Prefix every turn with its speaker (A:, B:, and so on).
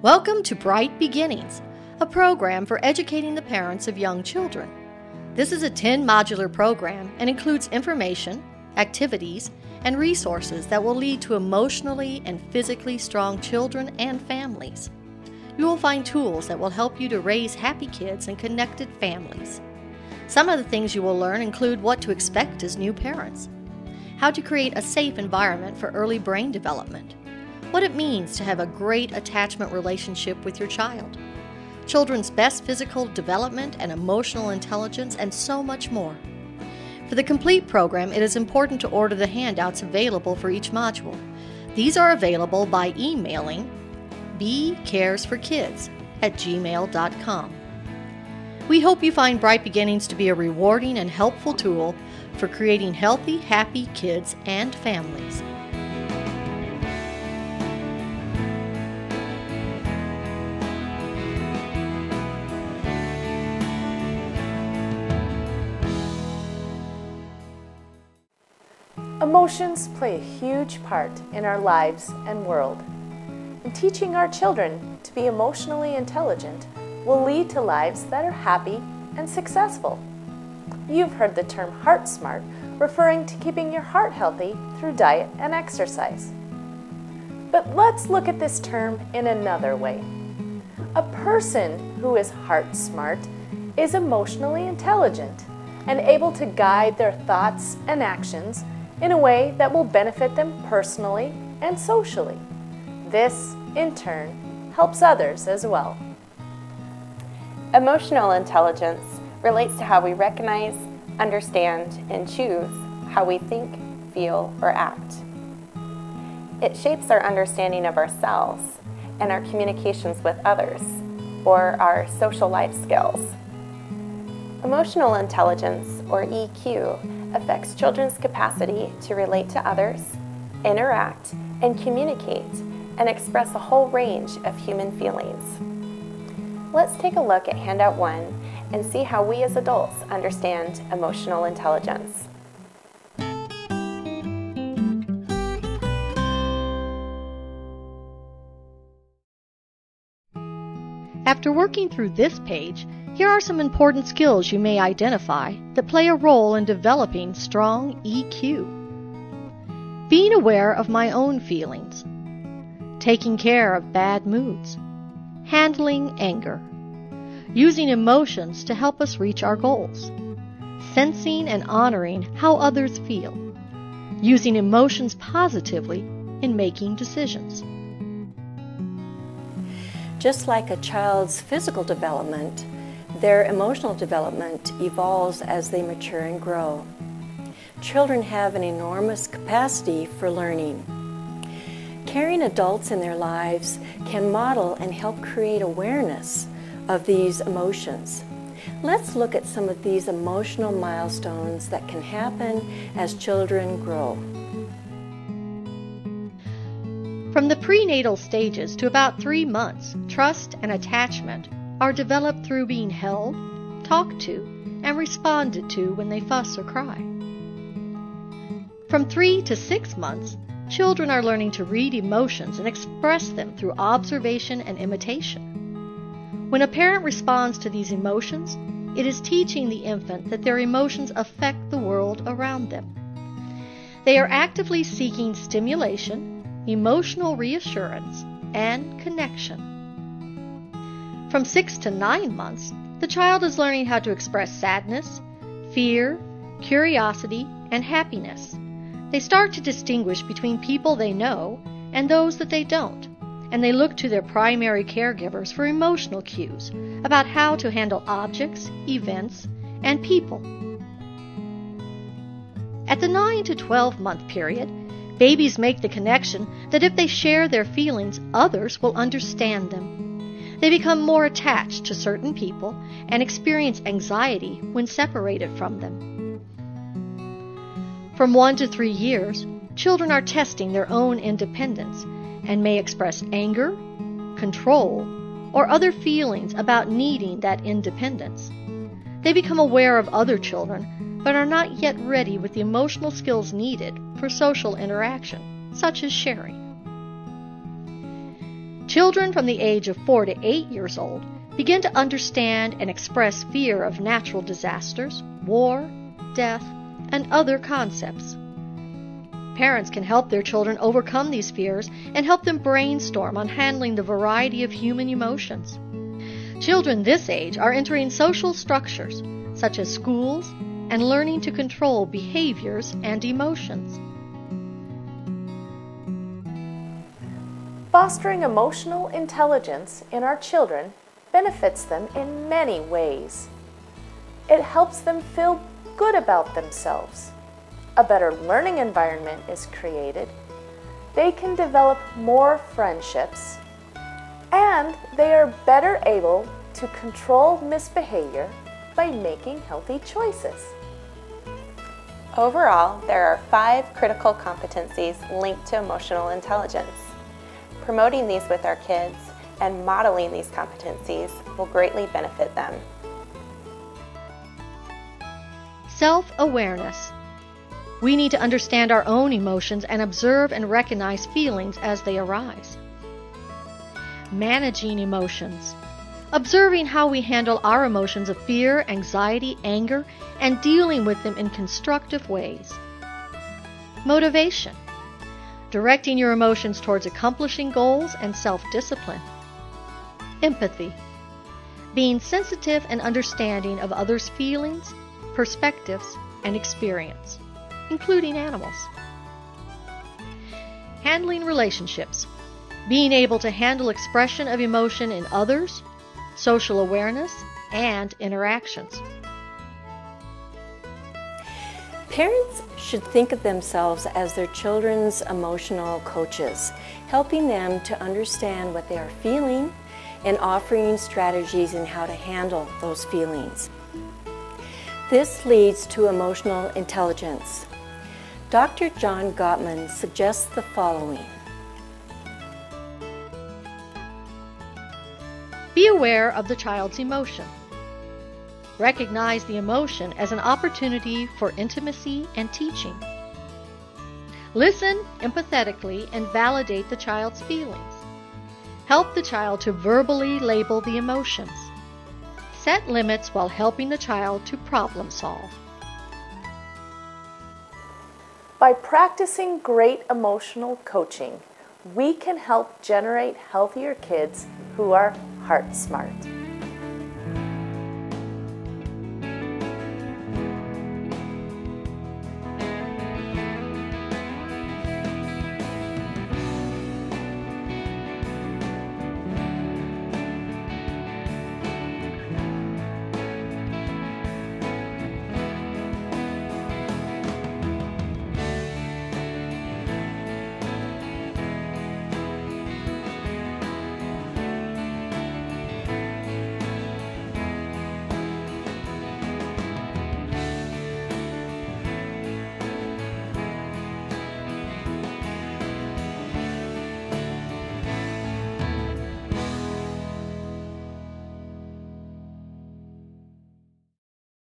A: Welcome to Bright Beginnings, a program for educating the parents of young children. This is a 10-modular program and includes information, activities, and resources that will lead to emotionally and physically strong children and families. You will find tools that will help you to raise happy kids and connected families. Some of the things you will learn include what to expect as new parents, how to create a safe environment for early brain development, what it means to have a great attachment relationship with your child, children's best physical development and emotional intelligence, and so much more. For the complete program, it is important to order the handouts available for each module. These are available by emailing bcaresforkids@gmail.com. We hope you find Bright Beginnings to be a rewarding and helpful tool for creating healthy, happy kids and families.
B: Emotions play a huge part in our lives and world. And teaching our children to be emotionally intelligent will lead to lives that are happy and successful. You've heard the term heart smart, referring to keeping your heart healthy through diet and exercise. But let's look at this term in another way. A person who is heart smart is emotionally intelligent and able to guide their thoughts and actions in a way that will benefit them personally and socially. This, in turn, helps others as well.
C: Emotional intelligence relates to how we recognize, understand, and choose how we think, feel, or act. It shapes our understanding of ourselves and our communications with others, or our social life skills. Emotional intelligence, or EQ, affects children's capacity to relate to others, interact, and communicate, and express a whole range of human feelings. Let's take a look at Handout 1 and see how we as adults understand emotional intelligence.
A: After working through this page, here are some important skills you may identify that play a role in developing strong EQ. Being aware of my own feelings, taking care of bad moods, handling anger, using emotions to help us reach our goals, sensing and honoring how others feel, using emotions positively in making decisions.
D: Just like a child's physical development, their emotional development evolves as they mature and grow. Children have an enormous capacity for learning. Caring adults in their lives can model and help create awareness of these emotions. Let's look at some of these emotional milestones that can happen as children grow.
A: From the prenatal stages to about 3 months, trust and attachment are developed through being held, talked to, and responded to when they fuss or cry. From 3 to 6 months, children are learning to read emotions and express them through observation and imitation. When a parent responds to these emotions, it is teaching the infant that their emotions affect the world around them. They are actively seeking stimulation, emotional reassurance, and connection. From 6 to 9 months, the child is learning how to express sadness, fear, curiosity, and happiness. They start to distinguish between people they know and those that they don't, and they look to their primary caregivers for emotional cues about how to handle objects, events, and people. At the 9 to 12-month period, babies make the connection that if they share their feelings, others will understand them. They become more attached to certain people and experience anxiety when separated from them. From 1 to 3 years, children are testing their own independence and may express anger, control, or other feelings about needing that independence. They become aware of other children, but are not yet ready with the emotional skills needed for social interaction, such as sharing. Children from the age of 4 to 8 years old begin to understand and express fear of natural disasters, war, death, and other concepts. Parents can help their children overcome these fears and help them brainstorm on handling the variety of human emotions. Children this age are entering social structures, such as schools, and learning to control behaviors and emotions.
B: Fostering emotional intelligence in our children benefits them in many ways. It helps them feel good about themselves. A better learning environment is created. They can develop more friendships, and they are better able to control misbehavior by making healthy choices.
C: Overall, there are 5 critical competencies linked to emotional intelligence. Promoting these with our kids and modeling these competencies will greatly benefit them.
A: Self-awareness. We need to understand our own emotions and observe and recognize feelings as they arise. Managing emotions. Observing how we handle our emotions of fear, anxiety, anger, and dealing with them in constructive ways. Motivation. Directing your emotions towards accomplishing goals and self-discipline. Empathy. Being sensitive and understanding of others' feelings, perspectives, and experience, including animals. Handling relationships. Being able to handle expression of emotion in others, social awareness, and interactions.
D: Parents should think of themselves as their children's emotional coaches, helping them to understand what they are feeling and offering strategies in how to handle those feelings. This leads to emotional intelligence. Dr. John Gottman suggests the following.
A: Be aware of the child's emotion. Recognize the emotion as an opportunity for intimacy and teaching. Listen empathetically and validate the child's feelings. Help the child to verbally label the emotions. Set limits while helping the child to problem solve.
B: By practicing great emotional coaching, we can help generate healthier kids who are heart smart.